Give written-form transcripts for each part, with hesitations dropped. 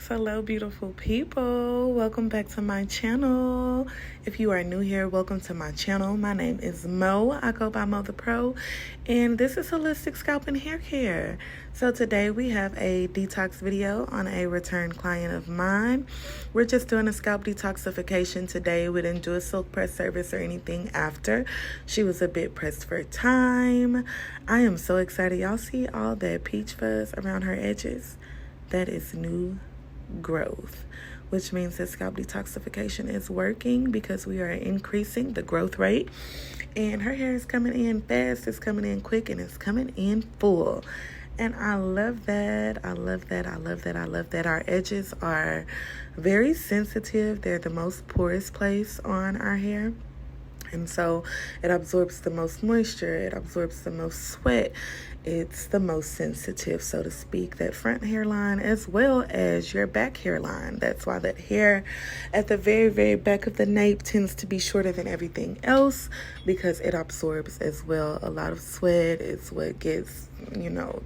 Hello beautiful people, welcome back to my channel. If you are new here, welcome to my channel. My name is Mo. I go by Mo the Pro, and this is holistic scalp and hair care. So today we have a detox video on a return client of mine. We're just doing a scalp detoxification today. We didn't do a silk press service or anything after. She was a bit pressed for time. I am so excited. Y'all see all that peach fuzz around her edges? That is new growth, which means that scalp detoxification is working because we are increasing the growth rate, and her hair is coming in fast, it's coming in quick, and it's coming in full. And I love that. I love that. I love that. I love that. Our edges are very sensitive. They're the most porous place on our hair. And so it absorbs the most moisture, it absorbs the most sweat, it's the most sensitive, so to speak, that front hairline as well as your back hairline. That's why that hair at the very, very back of the nape tends to be shorter than everything else, because it absorbs as well a lot of sweat. It's what gets,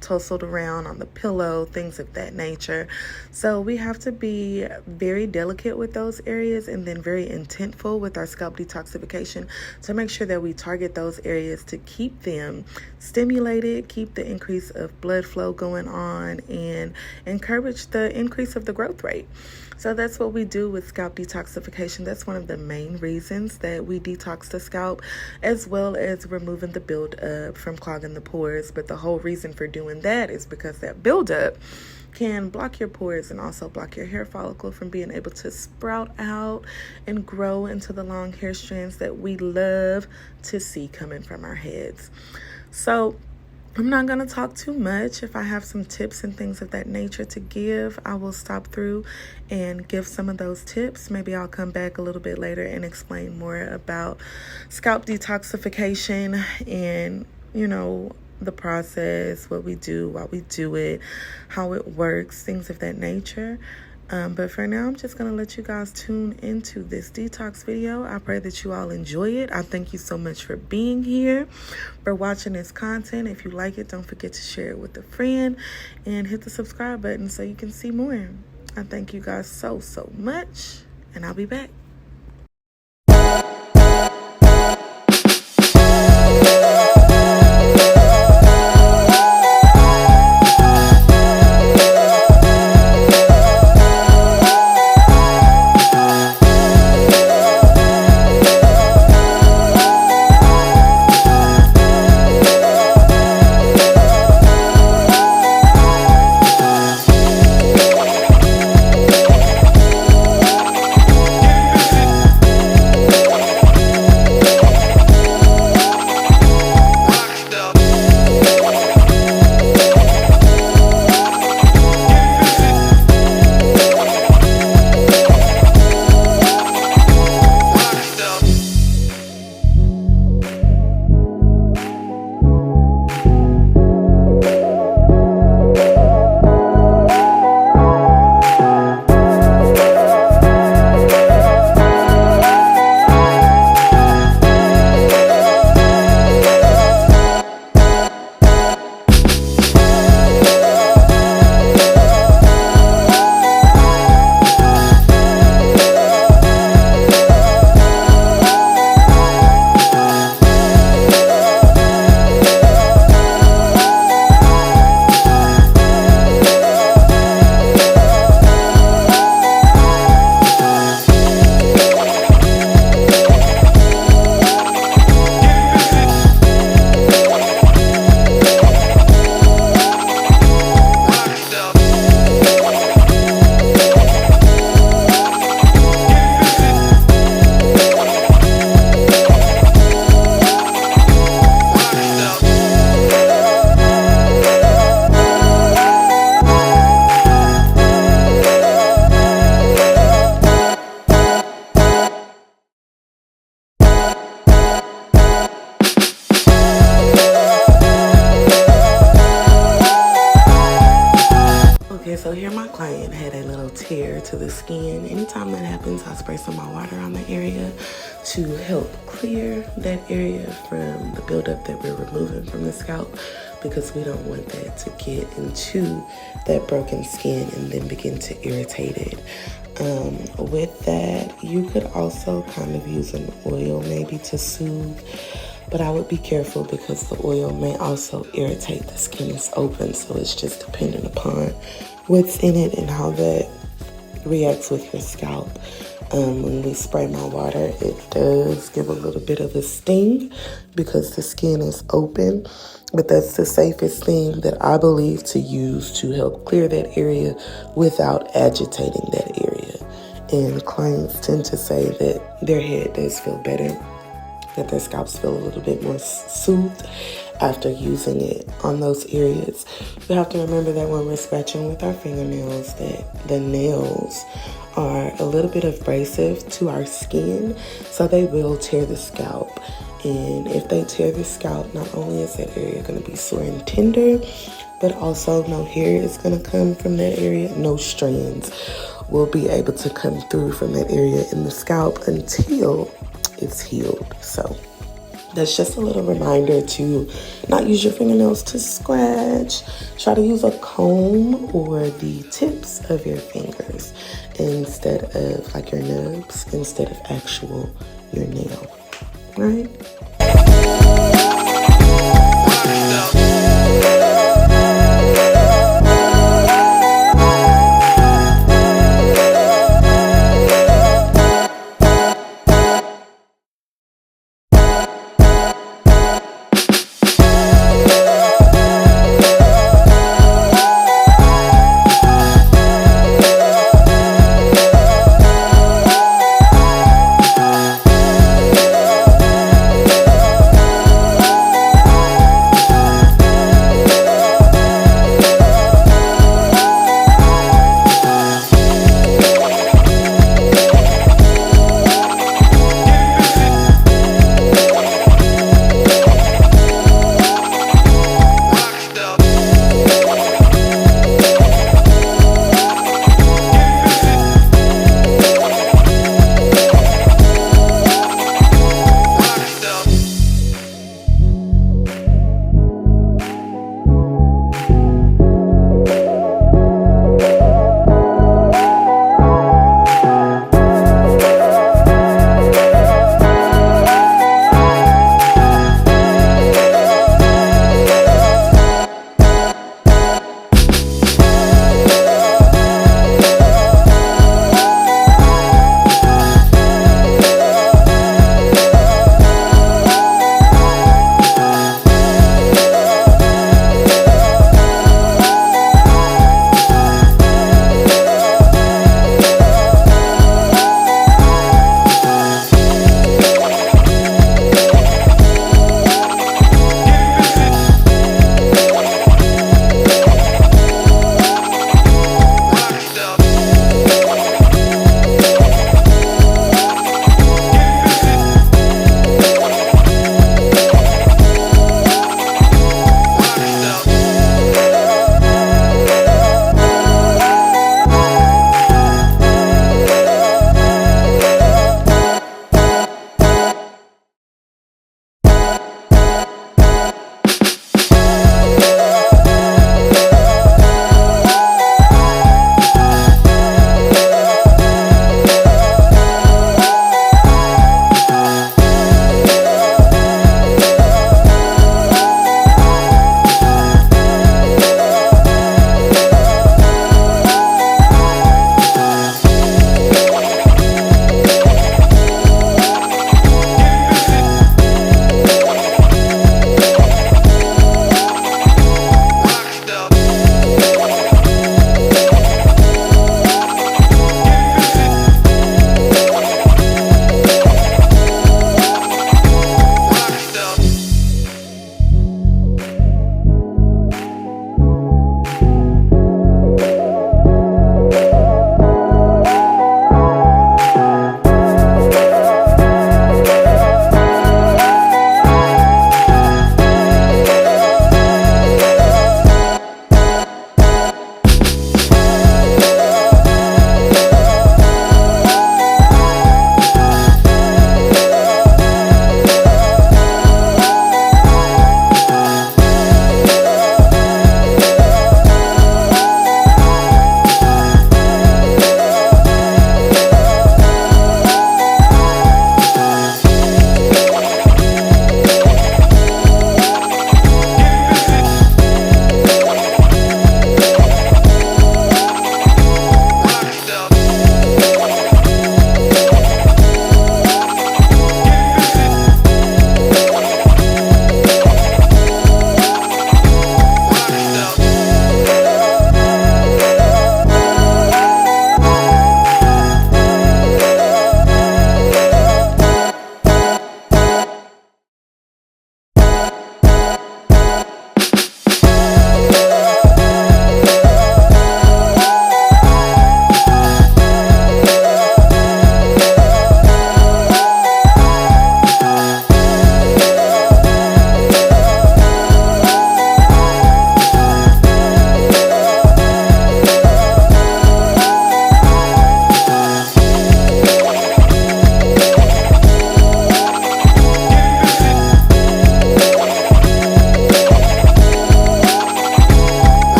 tousled around on the pillow, things of that nature. So we have to be very delicate with those areas and then very intentful with our scalp detoxification to make sure that we target those areas to keep them stimulated, keep the increase of blood flow going on, and encourage the increase of the growth rate. So that's what we do with scalp detoxification. That's one of the main reasons that we detox the scalp, as well as removing the buildup from clogging the pores. But the whole reason for doing that is because that buildup can block your pores and also block your hair follicle from being able to sprout out and grow into the long hair strands that we love to see coming from our heads. So I'm not going to talk too much. If I have some tips and things of that nature to give, I will stop through and give some of those tips. Maybe I'll come back a little bit later and explain more about scalp detoxification and, the process, what we do, why we do it, how it works, things of that nature. But for now, I'm just going to let you guys tune into this detox video. I pray that you all enjoy it. I thank you so much for being here, for watching this content. If you like it, don't forget to share it with a friend and hit the subscribe button so you can see more. I thank you guys so much, and I'll be back. So here my client had a little tear to the skin. Anytime that happens, I spray some hot water on the area to help clear that area from the buildup that we're removing from the scalp. because we don't want that to get into that broken skin and then begin to irritate it. With that, you could also kind of use an oil maybe to soothe, but I would be careful because the oil may also irritate the skin that's open, so it's just dependent upon what's in it and how that reacts with your scalp. When we spray my water, it does give a little bit of a sting because the skin is open, but that's the safest thing that I believe to use to help clear that area without agitating that area. And clients tend to say that their head does feel better, that their scalps feel a little bit more soothed after using it on those areas. We have to remember that when we're scratching with our fingernails, that the nails are a little bit abrasive to our skin, so they will tear the scalp. And if they tear the scalp, not only is that area going to be sore and tender, but also no hair is going to come from that area. No strands will be able to come through from that area in the scalp until it's healed. So that's just a little reminder to not use your fingernails to scratch. Try to use a comb or the tips of your fingers instead of like your nubs, instead of actual your nail, right?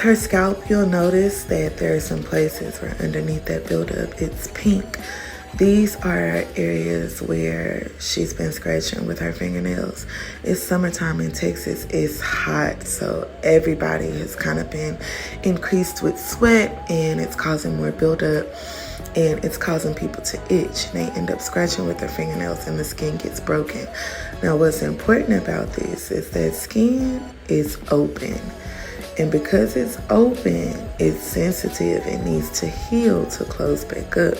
her scalp, you'll notice that there are some places where underneath that buildup, it's pink. These are areas where she's been scratching with her fingernails. It's summertime in Texas. It's hot, so everybody has kind of been increased with sweat, and it's causing more buildup, and it's causing people to itch. They end up scratching with their fingernails, and the skin gets broken. Now, what's important about this is that skin is open. And because it's open, it's sensitive. It needs to heal to close back up.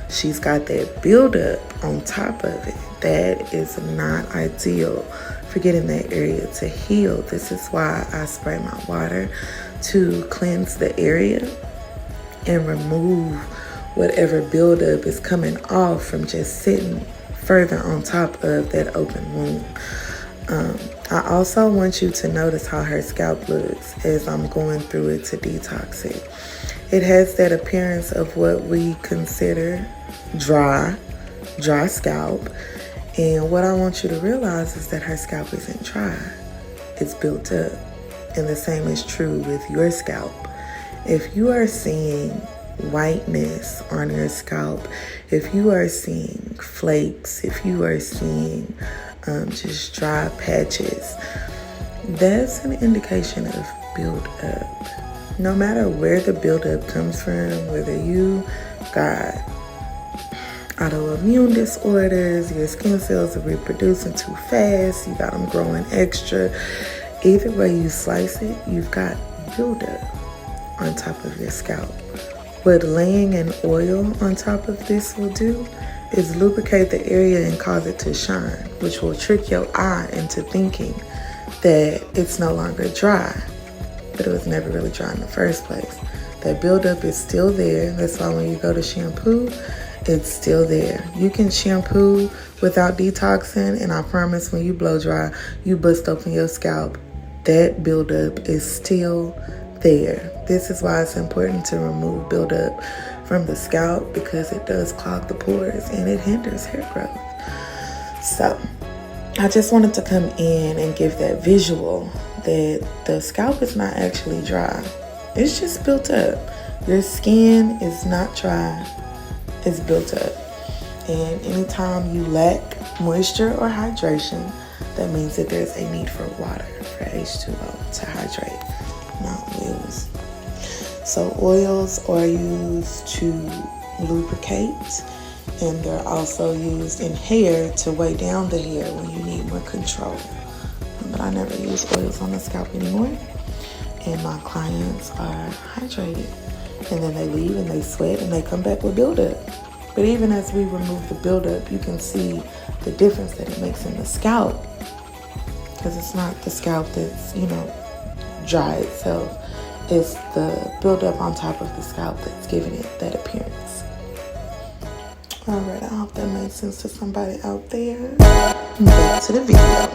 She's got that buildup on top of it. That is not ideal for getting that area to heal. This is why I spray my water to cleanse the area and remove whatever buildup is coming off from just sitting further on top of that open wound. I also want you to notice how her scalp looks as I'm going through it to detox it. It has that appearance of what we consider dry scalp. And what I want you to realize is that her scalp isn't dry. It's built up. And the same is true with your scalp. If you are seeing whiteness on your scalp, if you are seeing flakes, if you are seeing just dry patches, that's an indication of buildup. No matter where the buildup comes from, whether you got autoimmune disorders, your skin cells are reproducing too fast, you got them growing extra, either way you slice it, you've got buildup on top of your scalp. What laying an oil on top of this will do is lubricate the area and cause it to shine, which will trick your eye into thinking that it's no longer dry, but it was never really dry in the first place. That buildup is still there. That's why when you go to shampoo, it's still there. You can shampoo without detoxing, and I promise when you blow dry, you bust open your scalp, that buildup is still there. This is why it's important to remove buildup from the scalp, because it does clog the pores and it hinders hair growth. So I just wanted to come in and give that visual that the scalp is not actually dry. It's just built up. Your skin is not dry. It's built up. And anytime you lack moisture or hydration, that means that there's a need for water, for H2O, to hydrate, not oils. So oils are used to lubricate, and they're also used in hair to weigh down the hair when you need more control. But I never use oils on the scalp anymore, and my clients are hydrated. And then they leave and they sweat and they come back with buildup. But even as we remove the buildup, you can see the difference that it makes in the scalp, because it's not the scalp that's, dry itself. It's the buildup on top of the scalp that's giving it that appearance. All right, I hope that made sense to somebody out there. Back to the video.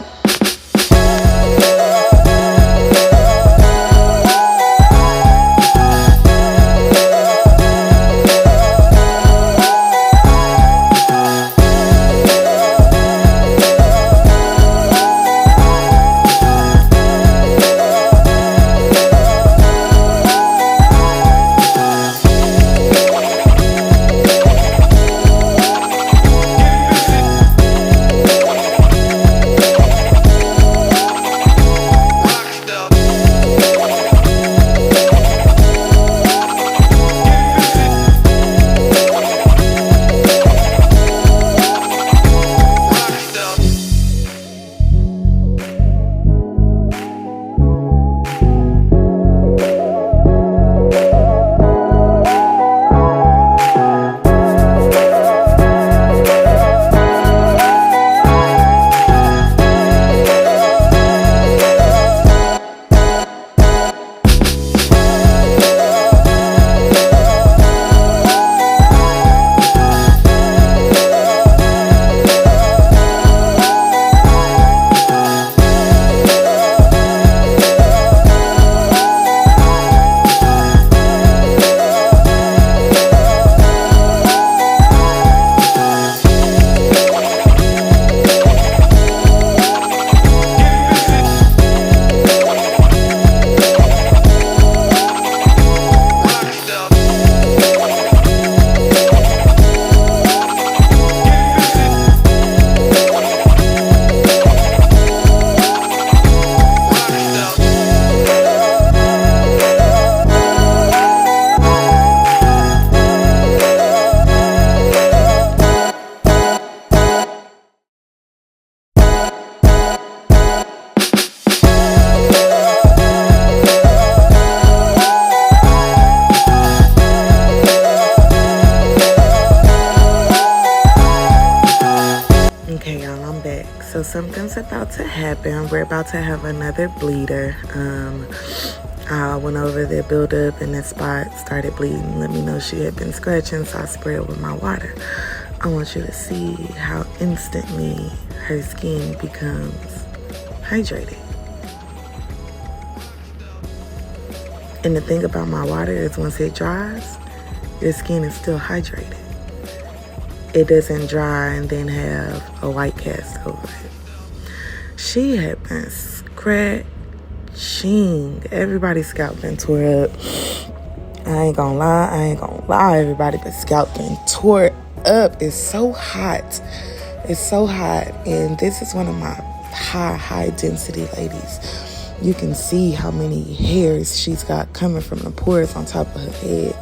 So something's about to happen. We're about to have another bleeder. I went over the buildup and that spot started bleeding. Let me know she had been scratching, so I sprayed it with my water. I want you to see how instantly her skin becomes hydrated. And the thing about my water is once it dries, your skin is still hydrated. It doesn't dry and then have a white cast over it. She had been scratching. Everybody's scalp been tore up. I ain't gonna lie. Everybody been scalp been tore up. It's so hot. And this is one of my high density ladies. You can see how many hairs she's got coming from the pores on top of her head.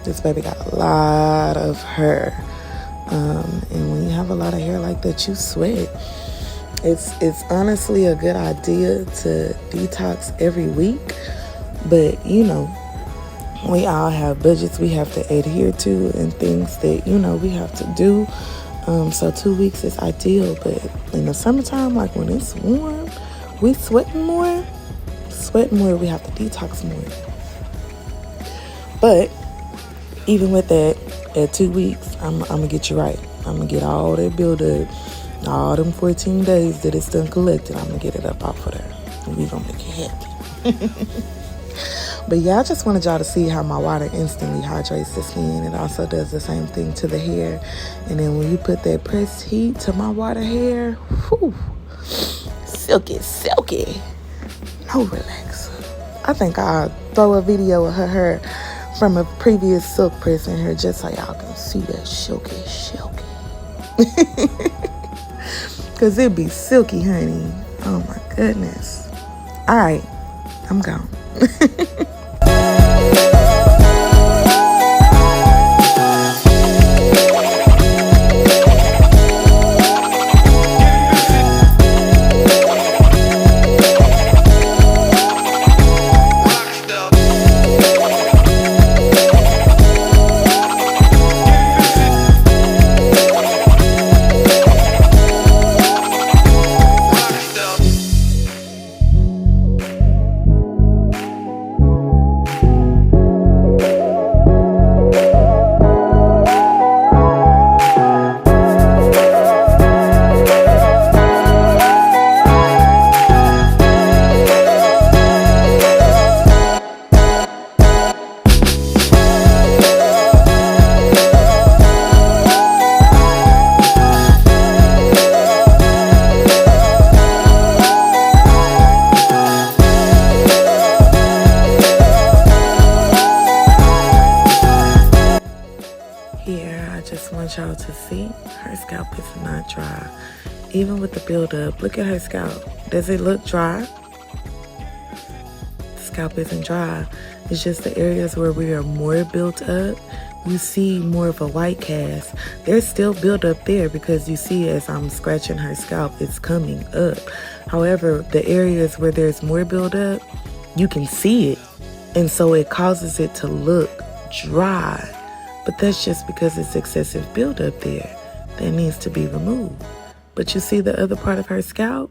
This baby got a lot of hair. And when you have a lot of hair like that, you sweat. It's honestly a good idea to detox every week. But, you know, we all have budgets we have to adhere to and things that, you know, we have to do. So 2 weeks is ideal. But in the summertime, like when it's warm, we sweating more, we have to detox more. But even with that, at 2 weeks, I'm going to get you right. I'm going to get all that buildup, all them 14 days that it's done collected. I'm going to get it up off of there. And we going to make it happen. But yeah, I just wanted y'all to see how my water instantly hydrates the skin. It also does the same thing to the hair. And then when you put that pressed heat to my water hair, whew, silky. No relax. I think I'll throw a video of her hair from a previous silk press in here just so y'all can see that silky. Because it be silky, honey. Oh my goodness. All right, I'm gone. Y'all to see her scalp is not dry. Even with the buildup, look at her scalp. Does it look dry? The scalp isn't dry. It's just the areas where we are more built up, you see more of a white cast. There's still buildup there because you see as I'm scratching her scalp, it's coming up. However, the areas where there's more buildup, you can see it. And so it causes it to look dry. But that's just because it's excessive buildup there that needs to be removed. But you see the other part of her scalp?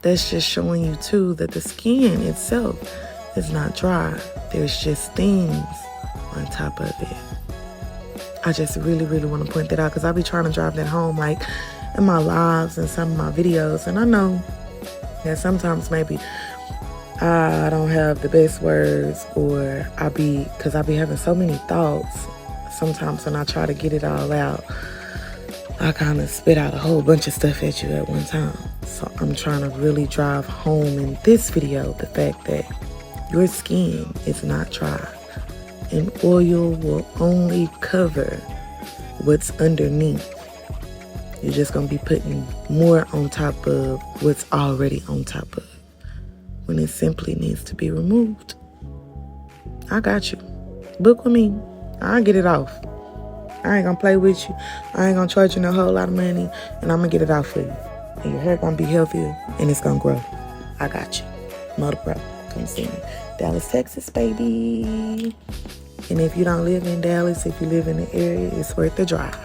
That's just showing you too that the skin itself is not dry. There's just things on top of it. I just really want to point that out because I'll be trying to drive that home like in my lives and some of my videos. And I know that sometimes maybe I don't have the best words, or because I be having so many thoughts. Sometimes when I try to get it all out, I kind of spit out a whole bunch of stuff at you at one time. So I'm trying to really drive home in this video the fact that your skin is not dry. And oil will only cover what's underneath. You're just going to be putting more on top of what's already on top of, when it simply needs to be removed. I got you. Book with me. I'll get it off. I ain't gonna play with you. I ain't gonna charge you no whole lot of money, and I'm gonna get it off for you. And your hair gonna be healthier, and it's gonna grow. I got you. Mother Pro, come see me. Dallas, Texas, baby. And if you don't live in Dallas, if you live in the area, it's worth the drive.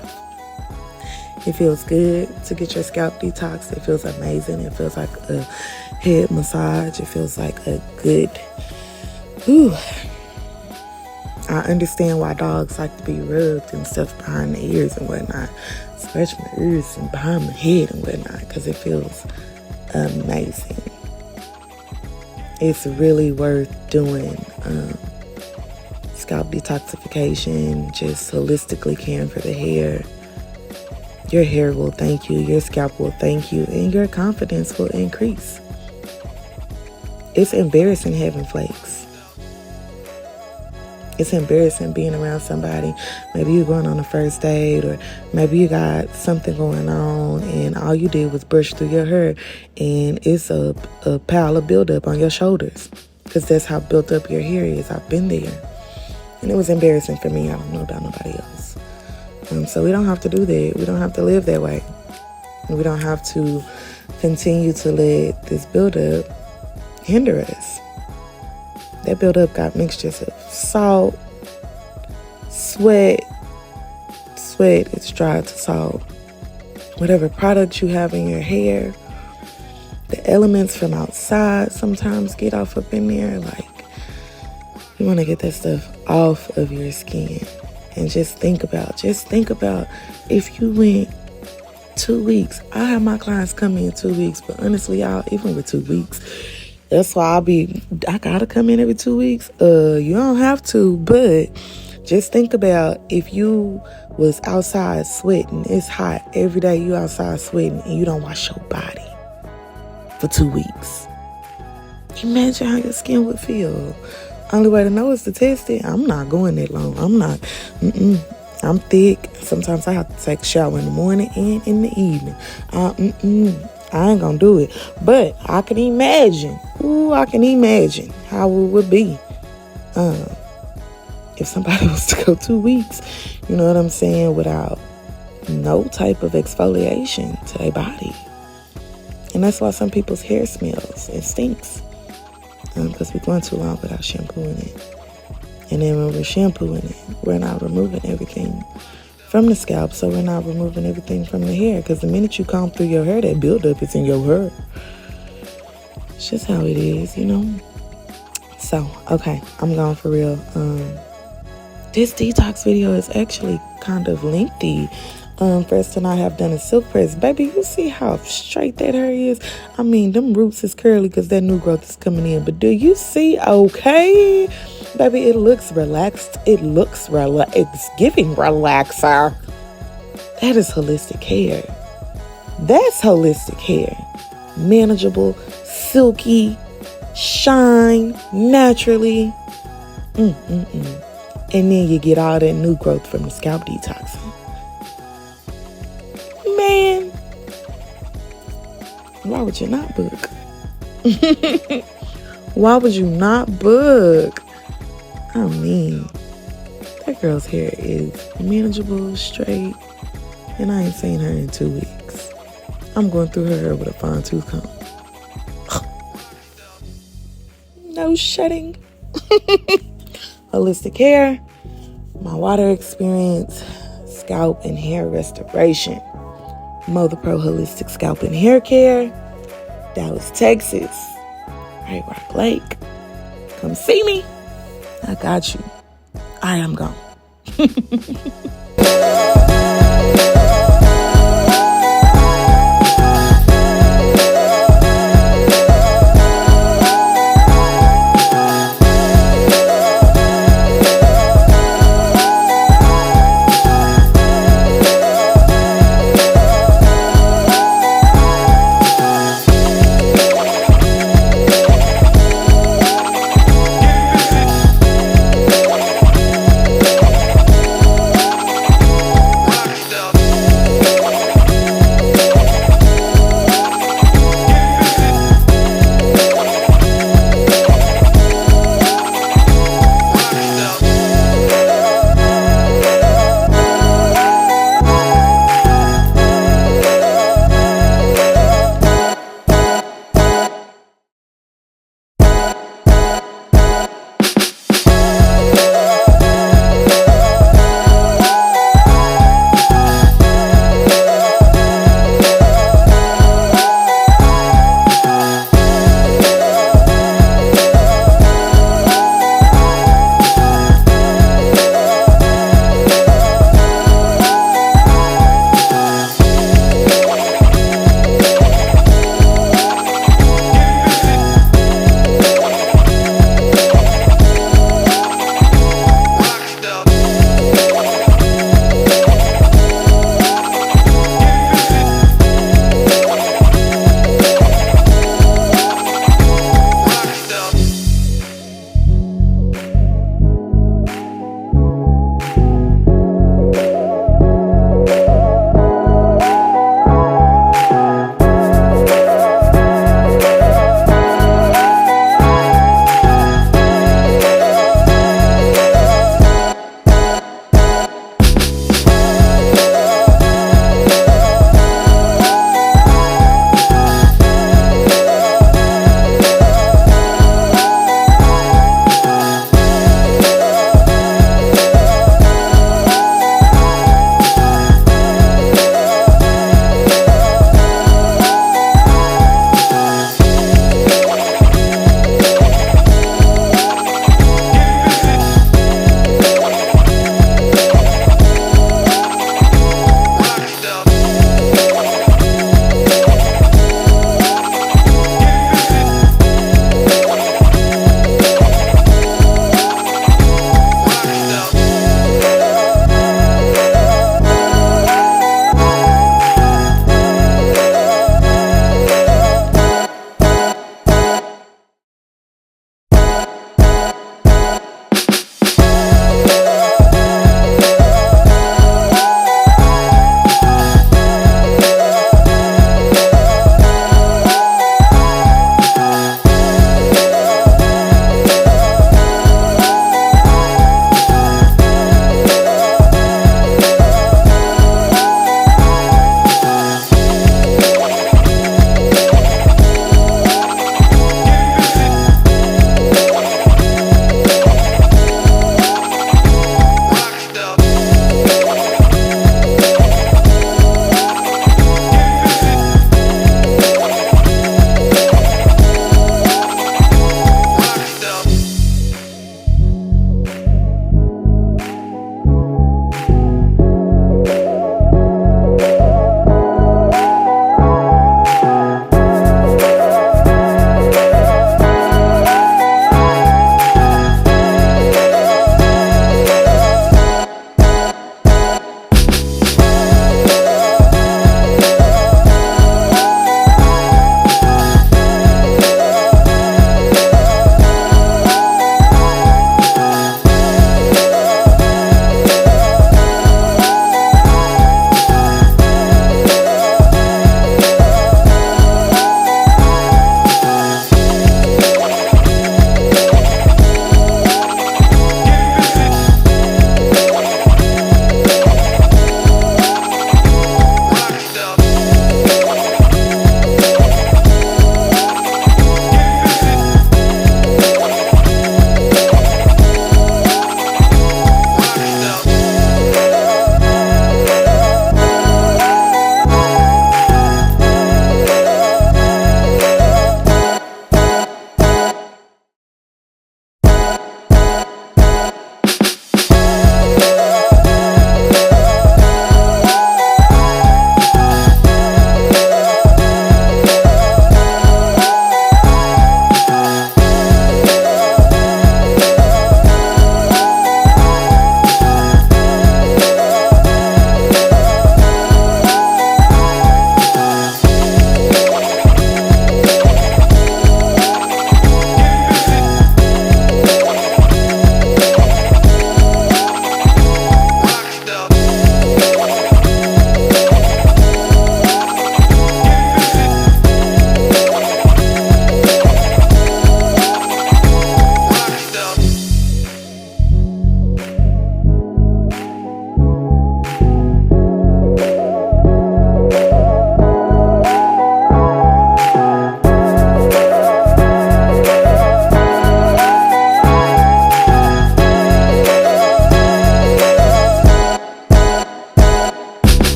It feels good to get your scalp detox. It feels amazing. It feels like a head massage. It feels like a good, I understand why dogs like to be rubbed and stuff behind the ears and whatnot. Scratch my ears and behind my head and whatnot, because it feels amazing. It's really worth doing scalp detoxification, just holistically caring for the hair. Your hair will thank you, your scalp will thank you, and your confidence will increase. It's embarrassing having flakes. It's embarrassing being around somebody. Maybe you're going on a first date, or maybe you got something going on and all you did was brush through your hair and it's a pile of buildup on your shoulders, because that's how built up your hair is. I've been there. And it was embarrassing for me. I don't know about nobody else. So we don't have to do that. We don't have to live that way. We don't have to continue to let this buildup hinder us. That buildup got mixtures of salt, sweat is dry to salt. Whatever product you have in your hair, the elements from outside sometimes get off up in there. Like, you want to get that stuff off of your skin. And just think about if you went 2 weeks. I have my clients come in 2 weeks, but honestly, y'all, even with 2 weeks, that's why I gotta come in every 2 weeks. You don't have to, but just think about if you was outside sweating. It's hot every day. You outside sweating and you don't wash your body for 2 weeks. Imagine how your skin would feel. Only way to know is to test it. I'm not going that long. I'm thick. Sometimes I have to take a shower in the morning and in the evening. I ain't gonna do it. But I can imagine. I can imagine how it would be if somebody was to go 2 weeks, you know what I'm saying, without no type of exfoliation to their body. And that's why some people's hair smells and stinks. Because we're going too long without shampooing it. And then when we're shampooing it, we're not removing everything from the scalp, so we're not removing everything from the hair. Because the minute you comb through your hair, that buildup is in your hair. It's just how it is, you know? So, okay, I'm going for real. This detox video is actually kind of lengthy. First time I have done a silk press. Baby, you see how straight that hair is? I mean, them roots is curly because that new growth is coming in. But do you see? Okay. Baby, it looks relaxed. It's giving relaxer. That is holistic hair. That's holistic hair. Manageable, silky, shine naturally. And then you get all that new growth from the scalp detoxing. Man, why would you not book? Why would you not book? I mean, that girl's hair is manageable, straight, and I ain't seen her in 2 weeks. I'm going through her hair with a fine tooth comb. No shedding. Holistic hair, my water experience, scalp and hair restoration. Mother Pro Holistic Scalp and Hair Care, Dallas, Texas, Right Rock Lake. Come see me. I got you. I am gone.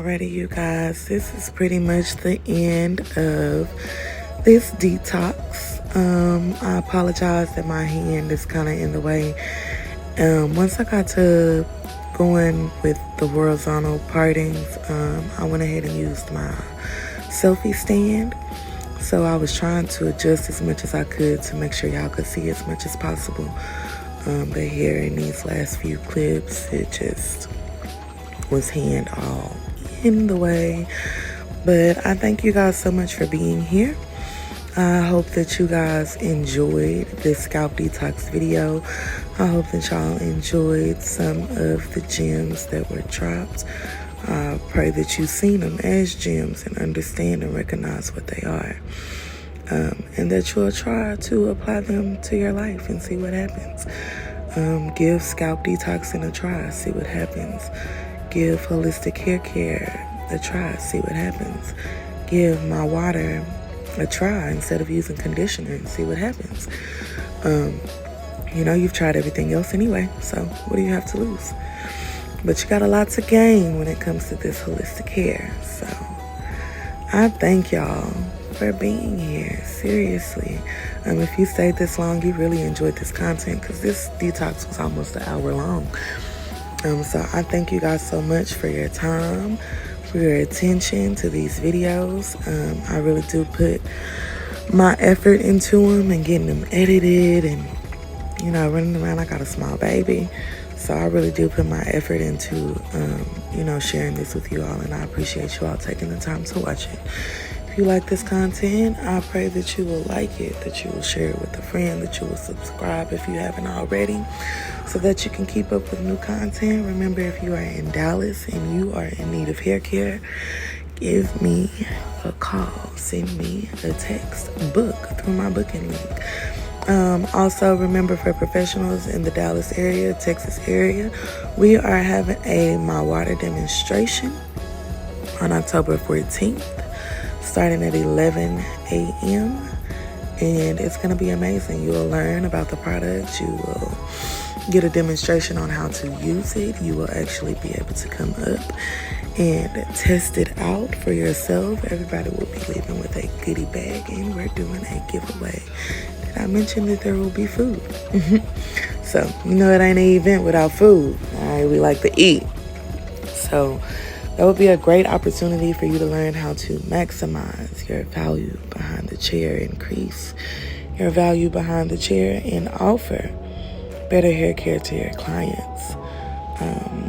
Alrighty, you guys, this is pretty much the end of this detox. I apologize that my hand is kind of in the way. Once I got to going with the horizontal partings, I went ahead and used my selfie stand. So I was trying to adjust as much as I could to make sure y'all could see as much as possible. But here in these last few clips, it just was hand all in the way. But I thank you guys so much for being here. I hope that you guys enjoyed this scalp detox video. I hope that y'all enjoyed some of the gems that were dropped. I pray that you've seen them as gems and understand and recognize what they are. And that you'll try to apply them to your life and see what happens. Give scalp detoxing a try, see what happens. Give holistic hair care a try, see what happens. Give my water a try instead of using conditioner and see what happens. You've tried everything else anyway, so what do you have to lose? But you got a lot to gain when it comes to this holistic hair. So I thank y'all for being here. Seriously. If you stayed this long, you really enjoyed this content, because this detox was almost an hour long. So I thank you guys so much for your time, for your attention to these videos. I really do put my effort into them and getting them edited and, running around. I got a small baby. So I really do put my effort into, sharing this with you all. And I appreciate you all taking the time to watch it. If you like this content, I pray that you will like it, that you will share it with a friend, that you will subscribe if you haven't already, so that you can keep up with new content. Remember, if you are in Dallas and you are in need of hair care, give me a call, send me a text, book through my booking link. Also, remember, for professionals in the Dallas area, Texas area, we are having a My Water demonstration on October 14th, starting at 11 a.m. And it's going to be amazing. You will learn about the product. You will get a demonstration on how to use it. You will actually be able to come up and test it out for yourself. Everybody will be leaving with a goodie bag, and we're doing a giveaway. Did I mention that there will be food? So, it ain't an event without food. All right, we like to eat. So that would be a great opportunity for you to learn how to maximize your value behind the chair, increase your value behind the chair, and offer better hair care to your clients,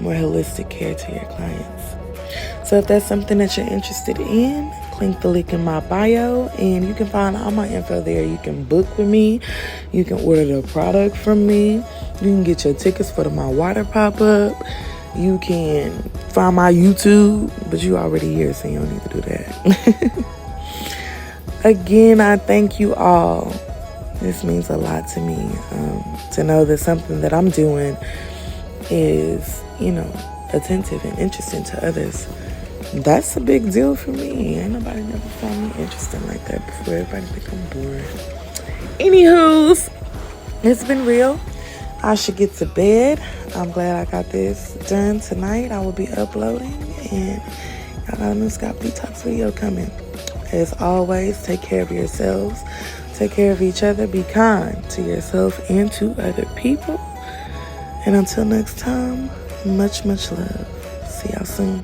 more holistic care to your clients. So if that's something that you're interested in, click the link in my bio, and you can find all my info there. You can book with me. You can order the product from me. You can get your tickets for the My Water pop-up. You can find my YouTube, but you already here, so you don't need to do that. Again, I thank you all. This means a lot to me, to know that something that I'm doing is, attentive and interesting to others. That's a big deal for me. Ain't nobody never found me interesting like that before. Everybody think I'm boring. Anywho's, it's been real. I should get to bed. I'm glad I got this done tonight. I will be uploading, and y'all got a new Scalp Detox video coming. As always, take care of yourselves. Take care of each other. Be kind to yourself and to other people. And until next time, much, much love. See y'all soon.